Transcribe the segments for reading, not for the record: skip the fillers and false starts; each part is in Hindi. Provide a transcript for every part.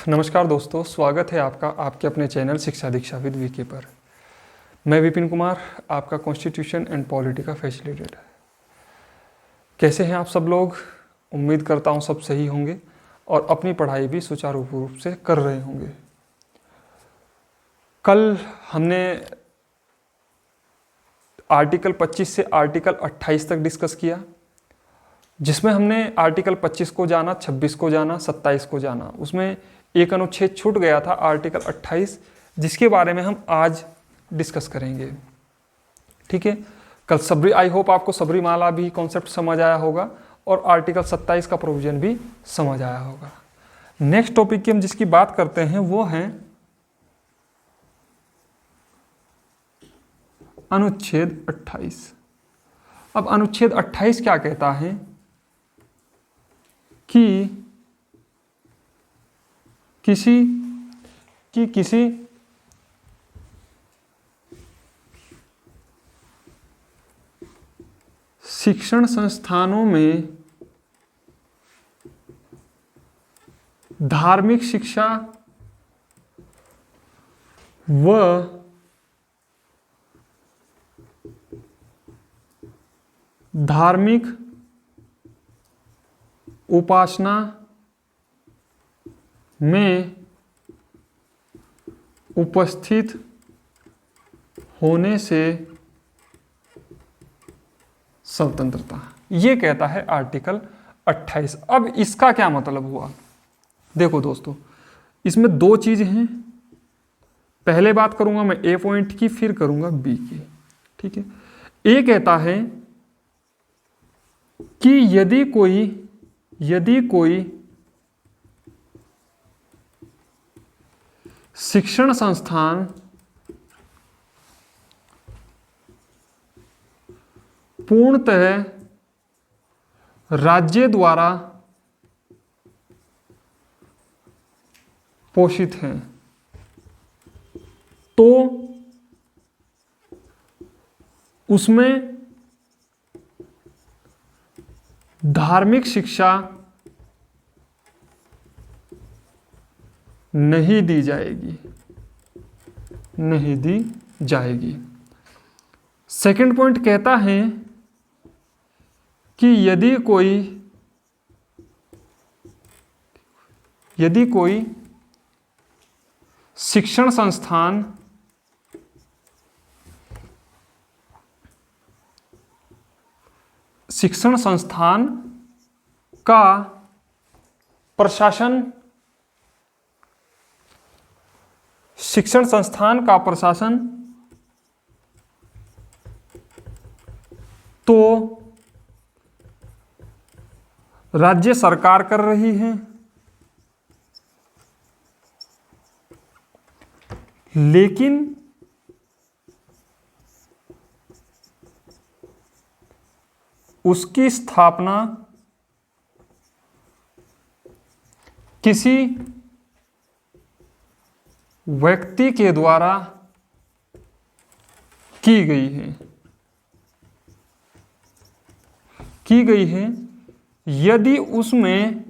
नमस्कार दोस्तों, स्वागत है आपका आपके अपने चैनल शिक्षा दीक्षा विद वीके पर। मैं विपिन कुमार, आपका कॉन्स्टिट्यूशन एंड पॉलिटी का फैसिलिटेटर। कैसे हैं आप सब लोग? उम्मीद करता हूं सब सही होंगे और अपनी पढ़ाई भी सुचारू रूप से कर रहे होंगे। कल हमने आर्टिकल 25 से आर्टिकल 28 तक डिस्कस किया, जिसमें हमने आर्टिकल 25 को जाना, 26 को जाना, 27 को जाना। उसमें एक अनुच्छेद छूट गया था, आर्टिकल 28, जिसके बारे में हम आज डिस्कस करेंगे। ठीक है, कल आई होप आपको सबरीमाला भी कॉन्सेप्ट समझ आया होगा और आर्टिकल 27 का प्रोविजन भी समझ आया होगा। नेक्स्ट टॉपिक की हम जिसकी बात करते हैं वो है अनुच्छेद 28। अब अनुच्छेद 28 क्या कहता है कि किसी शिक्षण संस्थानों में धार्मिक शिक्षा व धार्मिक उपासना में उपस्थित होने से स्वतंत्रता, ये कहता है आर्टिकल 28। अब इसका क्या मतलब हुआ? देखो दोस्तों, इसमें दो चीज हैं। पहले बात करूंगा मैं ए पॉइंट की, फिर करूंगा बी की। ठीक है, ए कहता है कि यदि कोई शिक्षण संस्थान पूर्णतः राज्य द्वारा पोषित है तो उसमें धार्मिक शिक्षा नहीं दी जाएगी। सेकंड पॉइंट कहता है कि यदि कोई शिक्षण संस्थान का प्रशासन तो राज्य सरकार कर रही है, लेकिन उसकी स्थापना किसी व्यक्ति के द्वारा की गई है यदि उसमें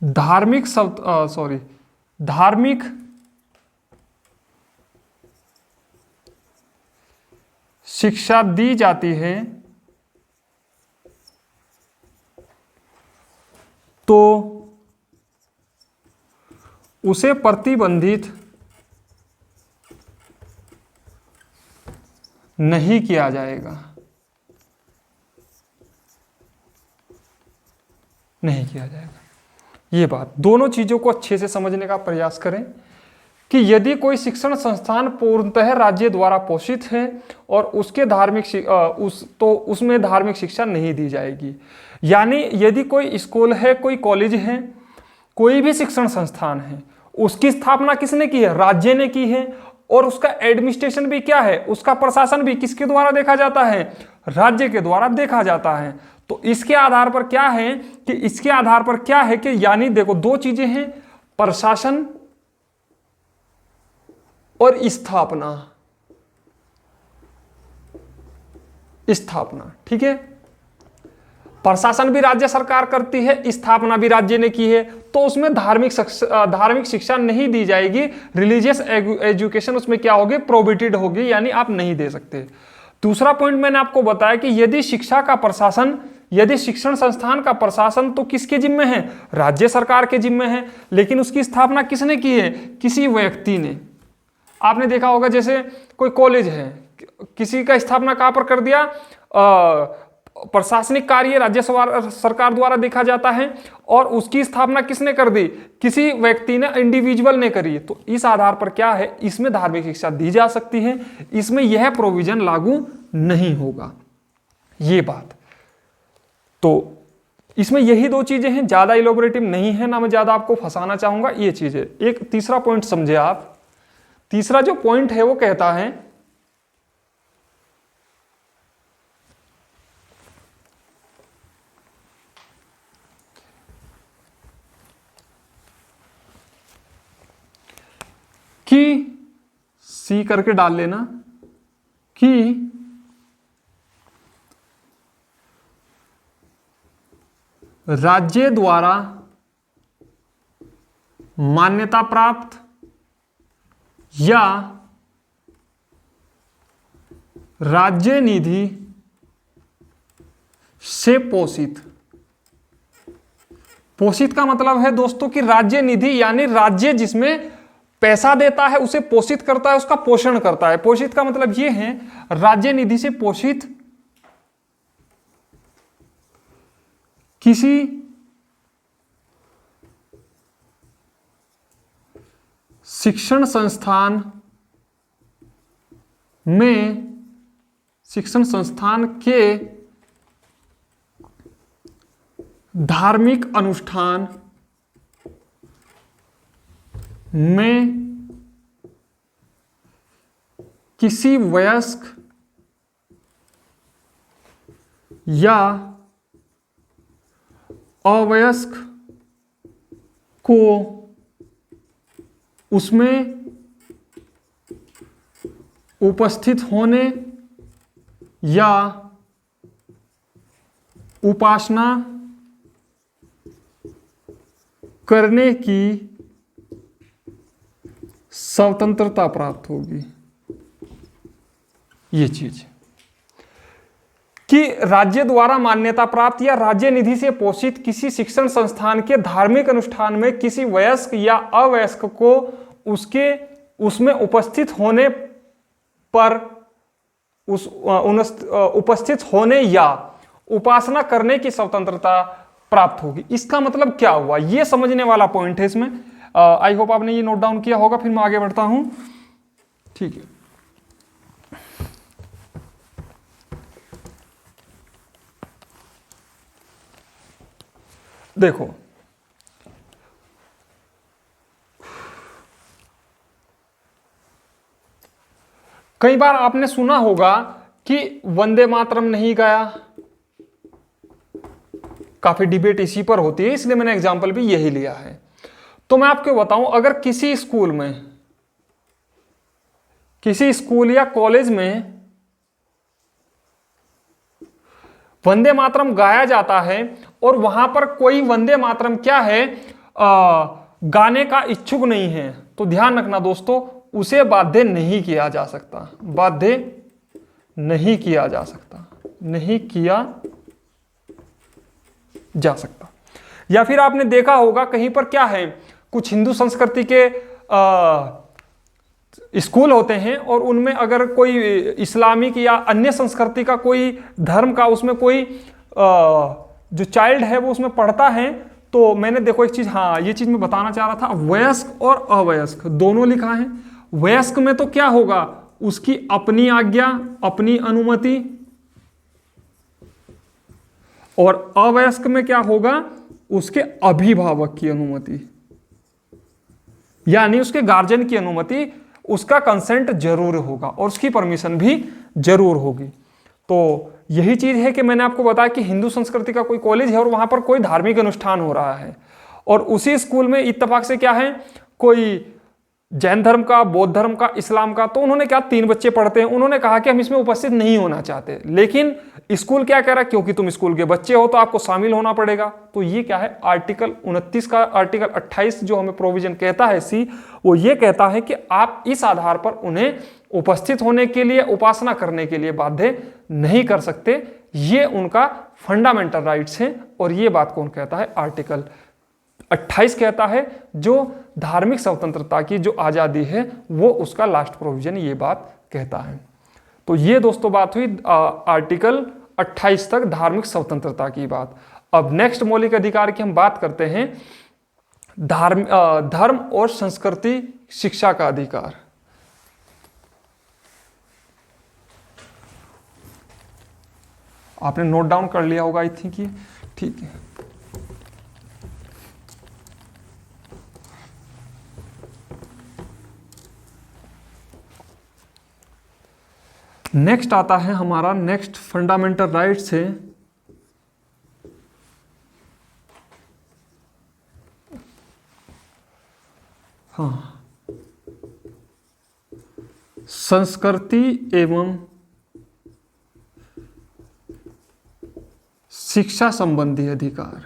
धार्मिक शिक्षा दी जाती है तो उसे प्रतिबंधित नहीं किया जाएगा। ये बात, दोनों चीजों को अच्छे से समझने का प्रयास करें कि यदि कोई शिक्षण संस्थान पूर्णतः राज्य द्वारा पोषित है और उसके उसमें धार्मिक शिक्षा नहीं दी जाएगी। यानी यदि कोई स्कूल है, कोई कॉलेज है, कोई भी शिक्षण संस्थान है, उसकी स्थापना किसने की है? राज्य ने की है। और उसका एडमिनिस्ट्रेशन भी क्या है? उसका प्रशासन भी किसके द्वारा देखा जाता है? राज्य के द्वारा देखा जाता है। तो इसके आधार पर क्या है कि यानी देखो, दो चीजें हैं, प्रशासन और स्थापना। ठीक है। प्रशासन भी राज्य सरकार करती है, स्थापना भी राज्य ने की है, तो उसमें धार्मिक शिक्षा नहीं दी जाएगी। रिलीजियस एजुकेशन उसमें क्या होगी, प्रोहिबिटेड होगी, यानी आप नहीं दे सकते। दूसरा पॉइंट मैंने आपको बताया कि यदि शिक्षण संस्थान का प्रशासन तो किसके जिम्मे है, राज्य सरकार के जिम्मे है, लेकिन उसकी स्थापना किसने की है, किसी व्यक्ति ने। आपने देखा होगा जैसे कोई कॉलेज है, किसी का स्थापना कहां पर कर दिया, प्रशासनिक कार्य राज्य सरकार द्वारा देखा जाता है, और उसकी स्थापना किसने कर दी, किसी व्यक्ति ने, इंडिविजुअल ने करी। तो इस आधार पर क्या है, इसमें धार्मिक शिक्षा दी जा सकती है, इसमें यह प्रोविजन लागू नहीं होगा। ये बात तो इसमें यही दो चीजें हैं, ज्यादा इलोबरेटिव नहीं है, ना मैं ज्यादा आपको फंसाना चाहूंगा, ये चीजें। एक तीसरा पॉइंट समझे आप। तीसरा जो पॉइंट है वो कहता है कि सी करके डाल लेना कि राज्य द्वारा मान्यता प्राप्त या राज्य निधि से पोषित का मतलब है दोस्तों कि राज्य निधि यानी राज्य जिसमें पैसा देता है उसे पोषित करता है, उसका पोषण करता है। पोषित का मतलब यह है राज्य निधि से पोषित किसी शिक्षण संस्थान के धार्मिक अनुष्ठान में किसी वयस्क या अवयस्क को उसमें उपस्थित होने या उपासना करने की स्वतंत्रता प्राप्त होगी। ये चीज कि राज्य द्वारा मान्यता प्राप्त या राज्य निधि से पोषित किसी शिक्षण संस्थान के धार्मिक अनुष्ठान में किसी वयस्क या अवयस्क को उसमें उपस्थित होने पर उपस्थित होने या उपासना करने की स्वतंत्रता प्राप्त होगी। इसका मतलब क्या हुआ, यह समझने वाला पॉइंट है इसमें। आई होप आपने ये नोट डाउन किया होगा, फिर मैं आगे बढ़ता हूं। ठीक है, देखो कई बार आपने सुना होगा कि वंदे मातरम नहीं गाया, काफी डिबेट इसी पर होती है, इसलिए मैंने एग्जांपल भी यही लिया है। तो मैं आपको बताऊं, अगर किसी स्कूल या कॉलेज में वंदे मातरम गाया जाता है और वहां पर कोई वंदे मातरम क्या है गाने का इच्छुक नहीं है, तो ध्यान रखना दोस्तों, उसे बाध्य नहीं किया जा सकता, बाध्य नहीं किया जा सकता, नहीं किया जा सकता। या फिर आपने देखा होगा कहीं पर क्या है, कुछ हिंदू संस्कृति के स्कूल होते हैं और उनमें अगर कोई इस्लामिक या अन्य संस्कृति का कोई धर्म का उसमें कोई जो चाइल्ड है वो उसमें पढ़ता है, तो मैंने देखो एक चीज, हाँ ये चीज मैं बताना चाह रहा था, वयस्क और अवयस्क दोनों लिखा है। वयस्क में तो क्या होगा, उसकी अपनी आज्ञा, अपनी अनुमति, और अवयस्क में क्या होगा, उसके अभिभावक की अनुमति, यानी उसके गार्जियन की अनुमति, उसका कंसेंट जरूर होगा और उसकी परमिशन भी जरूर होगी। तो यही चीज है कि मैंने आपको बताया कि हिंदू संस्कृति का कोई कॉलेज है और वहां पर कोई धार्मिक अनुष्ठान हो रहा है और उसी स्कूल में इत्तेफाक से क्या है, कोई जैन धर्म का, बौद्ध धर्म का, इस्लाम का, तो उन्होंने क्या, 3 बच्चे पढ़ते हैं, उन्होंने कहा कि हम इसमें उपस्थित नहीं होना चाहते, लेकिन स्कूल क्या कह रहा है, क्योंकि तुम स्कूल के बच्चे हो तो आपको शामिल होना पड़ेगा। तो ये क्या है, आर्टिकल 29 का आर्टिकल 28 जो हमें प्रोविजन कहता है सी, वो ये कहता है कि आप इस आधार पर उन्हें उपस्थित होने के लिए, उपासना करने के लिए बाध्य नहीं कर सकते। ये उनका फंडामेंटल राइट्स हैं। और ये बात कौन कहता है, आर्टिकल 28 कहता है, जो धार्मिक स्वतंत्रता की जो आज़ादी है वो उसका लास्ट प्रोविजन ये बात कहता है। तो ये दोस्तों बात हुई आर्टिकल 28 तक धार्मिक स्वतंत्रता की बात। अब नेक्स्ट मौलिक अधिकार की हम बात करते हैं, धर्म और संस्कृति शिक्षा का अधिकार। आपने नोट डाउन कर लिया होगा आई थिंक ये, ठीक है। नेक्स्ट आता है हमारा, नेक्स्ट फंडामेंटल राइट्स है हाँ, संस्कृति एवं शिक्षा संबंधी अधिकार।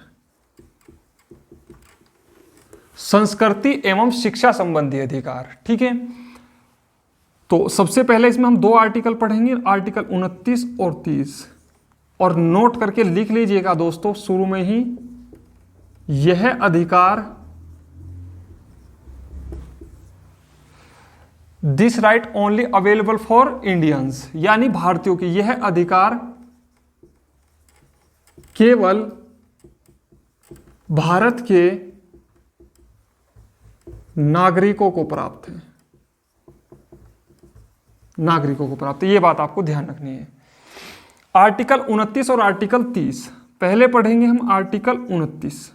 संस्कृति एवं शिक्षा संबंधी अधिकार, ठीक है। तो सबसे पहले इसमें हम 2 आर्टिकल पढ़ेंगे, आर्टिकल 29 और 30, और नोट करके लिख लीजिएगा दोस्तों शुरू में ही, यह अधिकार, this right only available for Indians, यानी भारतीयों की, यह अधिकार केवल भारत के नागरिकों को प्राप्त है, नागरिकों को प्राप्त है। यह बात आपको ध्यान रखनी है। आर्टिकल 29 और आर्टिकल 30, पहले पढ़ेंगे हम आर्टिकल 29।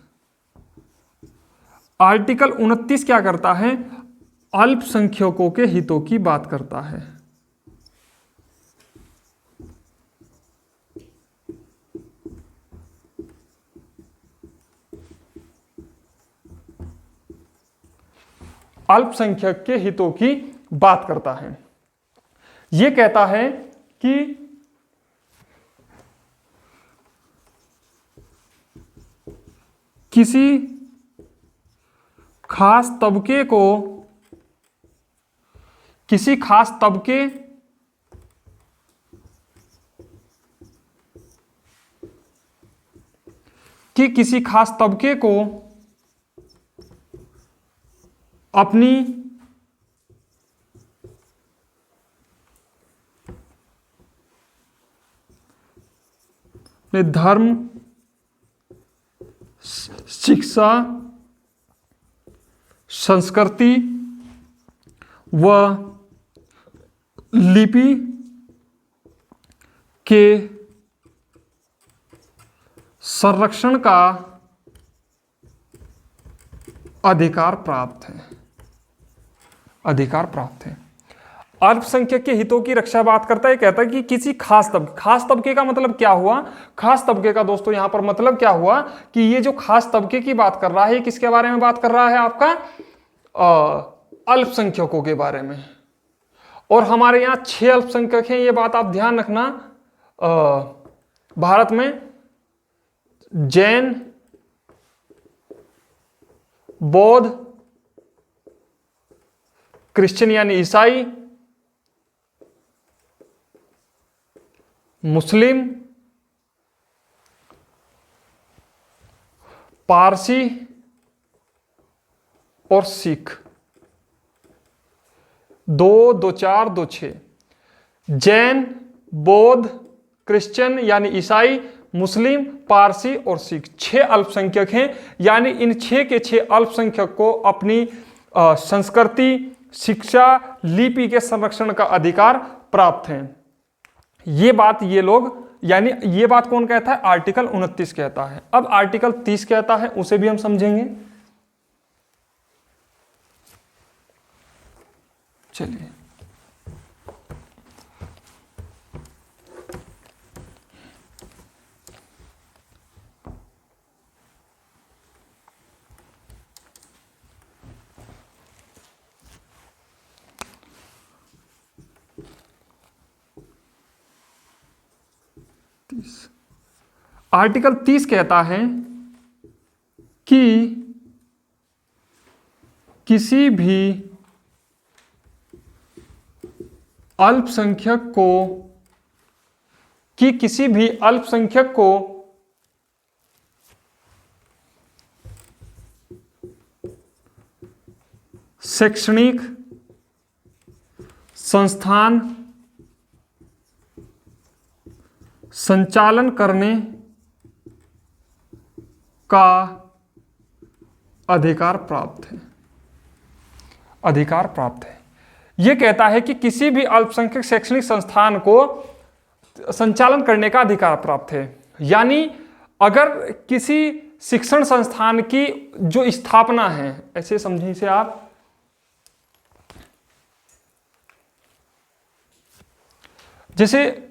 आर्टिकल 29 क्या करता है, अल्पसंख्यकों के हितों की बात करता है। अल्पसंख्यक के हितों की बात करता है। यह कहता है कि किसी खास तबके को, किसी खास तबके कि किसी खास तबके को अपनी धर्म, शिक्षा, संस्कृति व लिपि के संरक्षण का अधिकार प्राप्त है, अधिकार प्राप्त है। अल्पसंख्यक के हितों की रक्षा बात करता है, कहता है कि किसी खास तबके का मतलब क्या हुआ, खास तबके का दोस्तों यहां पर मतलब क्या हुआ कि ये जो खास तबके की बात कर रहा है, किसके बारे में बात कर रहा है, आपका अल्पसंख्यकों के बारे में। और हमारे यहाँ 6 अल्पसंख्यक हैं, ये बात आप ध्यान रखना। भारत में जैन, बौद्ध, क्रिश्चियन यानी ईसाई, मुस्लिम, पारसी और सिख। 2, 2, 4, 2, 6। जैन, बौद्ध, क्रिश्चियन यानी ईसाई, मुस्लिम, पारसी और सिख 6 अल्पसंख्यक हैं। यानी इन 6 के 6 अल्पसंख्यक को अपनी संस्कृति, शिक्षा, लिपि के संरक्षण का अधिकार प्राप्त है। ये बात ये लोग, यानी ये बात कौन कहता है, आर्टिकल 29 कहता है। अब आर्टिकल 30 कहता है, उसे भी हम समझेंगे। चलिए, आर्टिकल 30 कहता है कि किसी भी अल्पसंख्यक को शैक्षणिक संस्थान संचालन करने का अधिकार प्राप्त है। यह कहता है कि किसी भी अल्पसंख्यक शैक्षणिक संस्थान को संचालन करने का अधिकार प्राप्त है। यानी अगर किसी शिक्षण संस्थान की जो स्थापना है, ऐसे समझिए इसे आप, जैसे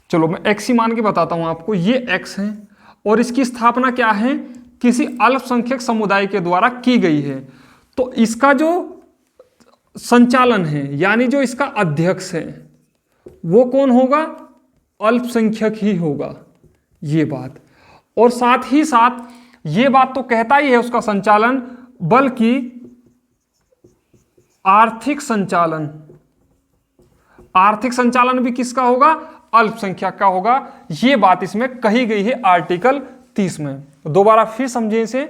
चलो मैं एक्स ही मान के बताता हूं आपको, ये एक्स है और इसकी स्थापना क्या है, किसी अल्पसंख्यक समुदाय के द्वारा की गई है। तो इसका जो संचालन है, यानी जो इसका अध्यक्ष है, वो कौन होगा, अल्पसंख्यक ही होगा। ये बात, और साथ ही साथ ये बात तो कहता ही है उसका संचालन, बल्कि आर्थिक संचालन भी किसका होगा, अल्पसंख्यक का होगा। यह बात इसमें कही गई है आर्टिकल 30 में। दोबारा फिर समझिए इसे।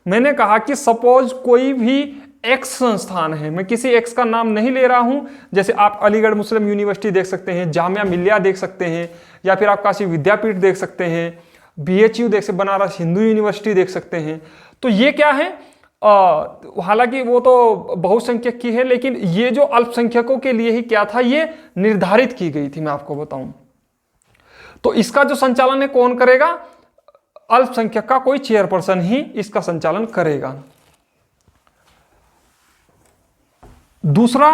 मैंने कहा कि सपोज कोई भी एक्स संस्थान है, मैं किसी एक्स का नाम नहीं ले रहा हूं, जैसे आप अलीगढ़ मुस्लिम यूनिवर्सिटी देख सकते हैं, जामिया मिल्लिया देख सकते हैं, या फिर आप काशी विद्यापीठ देख सकते हैं, BHU देख सकते, बनारस हिंदू यूनिवर्सिटी देख सकते हैं। तो ये क्या है, हालांकि वो तो बहुसंख्यक की है, लेकिन ये जो अल्पसंख्यकों के लिए ही क्या था, ये निर्धारित की गई थी, मैं आपको बताऊं। तो इसका जो संचालन है कौन करेगा, अल्पसंख्यक का कोई चेयरपर्सन ही इसका संचालन करेगा। दूसरा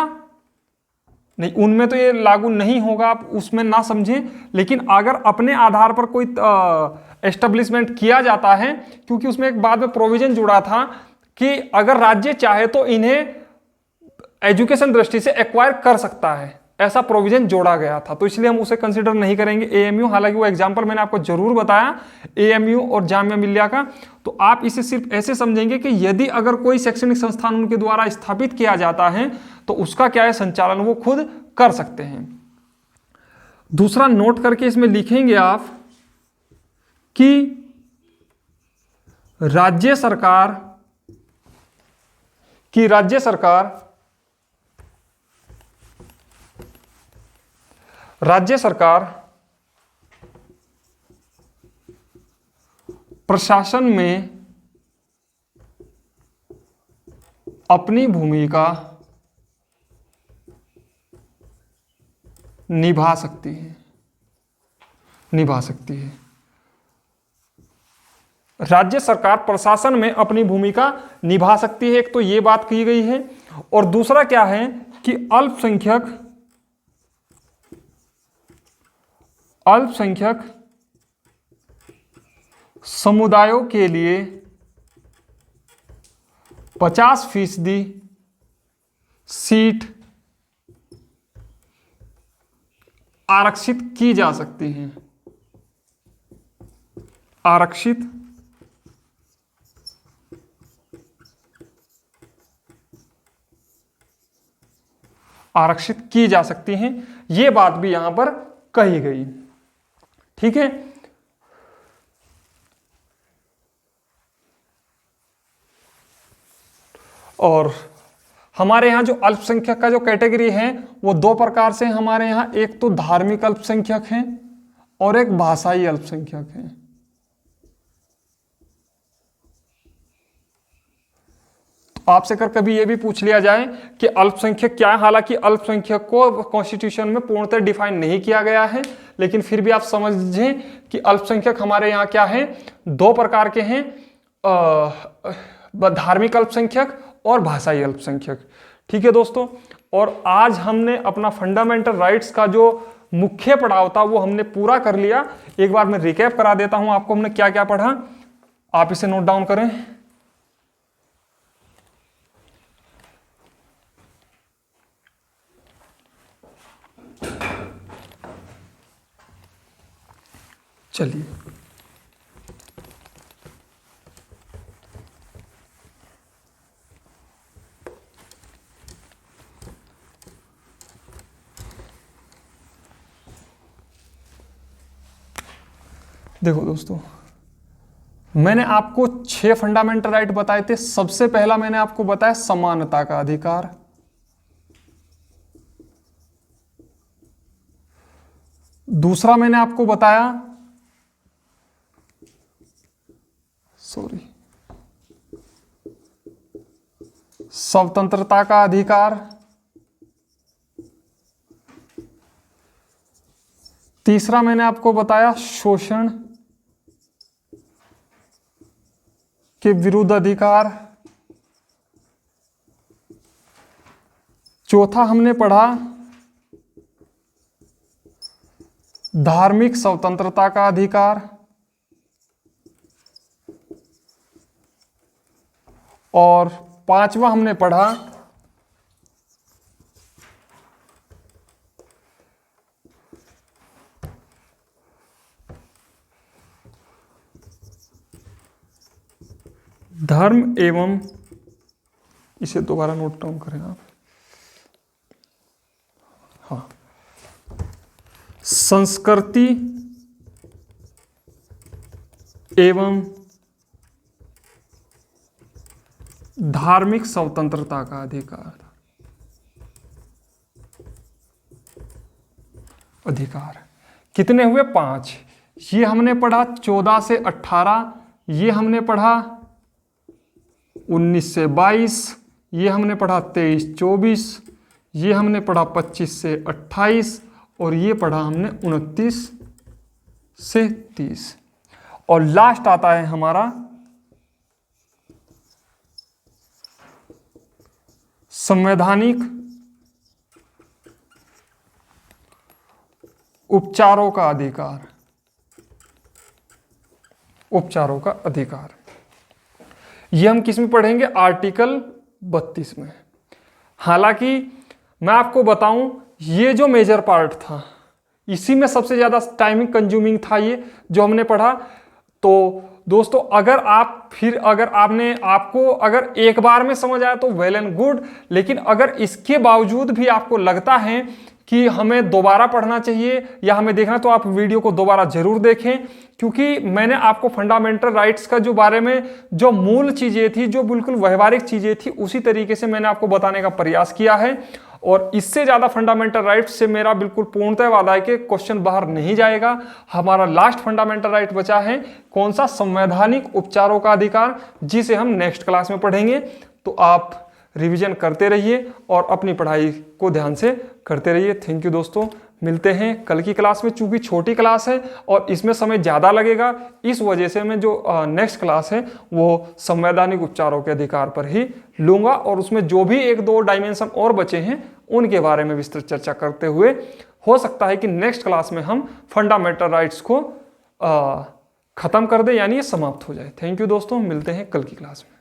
नहीं, उनमें तो ये लागू नहीं होगा, आप उसमें ना समझें, लेकिन अगर अपने आधार पर कोई एस्टेब्लिशमेंट किया जाता है, क्योंकि उसमें एक बाद में प्रोविजन जुड़ा था कि अगर राज्य चाहे तो इन्हें एजुकेशन दृष्टि से एक्वायर कर सकता है, ऐसा प्रोविजन जोड़ा गया था, तो इसलिए हम उसे कंसीडर नहीं करेंगे। AMU, हालांकि वो एग्जांपल मैंने आपको जरूर बताया AMU और जामिया मिल्लिया का, तो आप इसे सिर्फ ऐसे समझेंगे कि यदि अगर कोई शैक्षणिक संस्थान उनके द्वारा स्थापित किया जाता है तो उसका क्या है, संचालन वो खुद कर सकते हैं। दूसरा नोट करके इसमें लिखेंगे आप कि राज्य सरकार प्रशासन में अपनी भूमिका निभा सकती है। राज्य सरकार प्रशासन में अपनी भूमिका निभा सकती है, एक तो ये बात की गई है, और दूसरा क्या है कि अल्पसंख्यक समुदायों के लिए 50% सीट आरक्षित की जा सकती हैं। आरक्षित की जा सकती हैं, यह बात भी यहां पर कही गई। ठीक है, और हमारे यहाँ जो अल्पसंख्यक का जो कैटेगरी है वो दो प्रकार से हमारे यहाँ, एक तो धार्मिक अल्पसंख्यक है और एक भाषाई अल्पसंख्यक है। तो आपसे कर कभी ये भी पूछ लिया जाए कि अल्पसंख्यक क्या है, हालांकि अल्पसंख्यक को कॉन्स्टिट्यूशन में पूर्णतः डिफाइन नहीं किया गया है, लेकिन फिर भी आप समझें कि अल्पसंख्यक हमारे यहाँ क्या है, दो प्रकार के हैं, धार्मिक अल्पसंख्यक और भाषाई अल्पसंख्यक। ठीक है दोस्तों, और आज हमने अपना फंडामेंटल राइट्स का जो मुख्य पड़ाव था वो हमने पूरा कर लिया। एक बार मैं रिकैप करा देता हूं आपको हमने क्या क्या पढ़ा, आप इसे नोट डाउन करें। चलिए, देखो दोस्तों, मैंने आपको 6 फंडामेंटल राइट बताए थे। सबसे पहला मैंने आपको बताया समानता का अधिकार, दूसरा मैंने आपको बताया स्वतंत्रता का अधिकार, तीसरा मैंने आपको बताया शोषण के विरुद्ध अधिकार, चौथा हमने पढ़ा धार्मिक स्वतंत्रता का अधिकार, और पांचवा हमने पढ़ा धर्म एवं, इसे दोबारा नोट डाउन करें आप, हाँ, संस्कृति एवं धार्मिक स्वतंत्रता का अधिकार। कितने हुए? 5। ये हमने पढ़ा 14 से 18, ये हमने पढ़ा 19 से 22, ये हमने पढ़ा 23-24, ये हमने पढ़ा 25 से 28, और ये पढ़ा हमने 29 से 30, और लास्ट आता है हमारा संवैधानिक उपचारों का अधिकार। उपचारों का अधिकार ये हम किस में पढ़ेंगे? आर्टिकल 32 में। हालांकि मैं आपको बताऊं, ये जो मेजर पार्ट था इसी में सबसे ज्यादा टाइमिंग कंज्यूमिंग था ये जो हमने पढ़ा। तो दोस्तों, अगर आपको अगर एक बार में समझ आया तो वेल एंड गुड, लेकिन अगर इसके बावजूद भी आपको लगता है कि हमें दोबारा पढ़ना चाहिए या हमें देखना, तो आप वीडियो को दोबारा जरूर देखें, क्योंकि मैंने आपको फंडामेंटल राइट्स का जो बारे में जो मूल चीजें थी, जो बिल्कुल व्यवहारिक चीजें थी, उसी तरीके से मैंने आपको बताने का प्रयास किया है। और इससे ज्यादा फंडामेंटल राइट्स से मेरा बिल्कुल पूर्णतः वादा है कि क्वेश्चन बाहर नहीं जाएगा। हमारा लास्ट फंडामेंटल राइट बचा है कौन सा? संवैधानिक उपचारों का अधिकार, जिसे हम नेक्स्ट क्लास में पढ़ेंगे। तो आप रिवीजन करते रहिए और अपनी पढ़ाई को ध्यान से करते रहिए। थैंक यू दोस्तों, मिलते हैं कल की क्लास में। चूंकि छोटी क्लास है और इसमें समय ज़्यादा लगेगा, इस वजह से मैं जो नेक्स्ट क्लास है वो संवैधानिक उपचारों के अधिकार पर ही लूँगा, और उसमें जो भी 1-2 डायमेंशन और बचे हैं उनके बारे में विस्तृत चर्चा करते हुए, हो सकता है कि नेक्स्ट क्लास में हम फंडामेंटल राइट्स को ख़त्म कर दें, यानी ये समाप्त हो जाए। थैंक यू दोस्तों, मिलते हैं कल की क्लास में।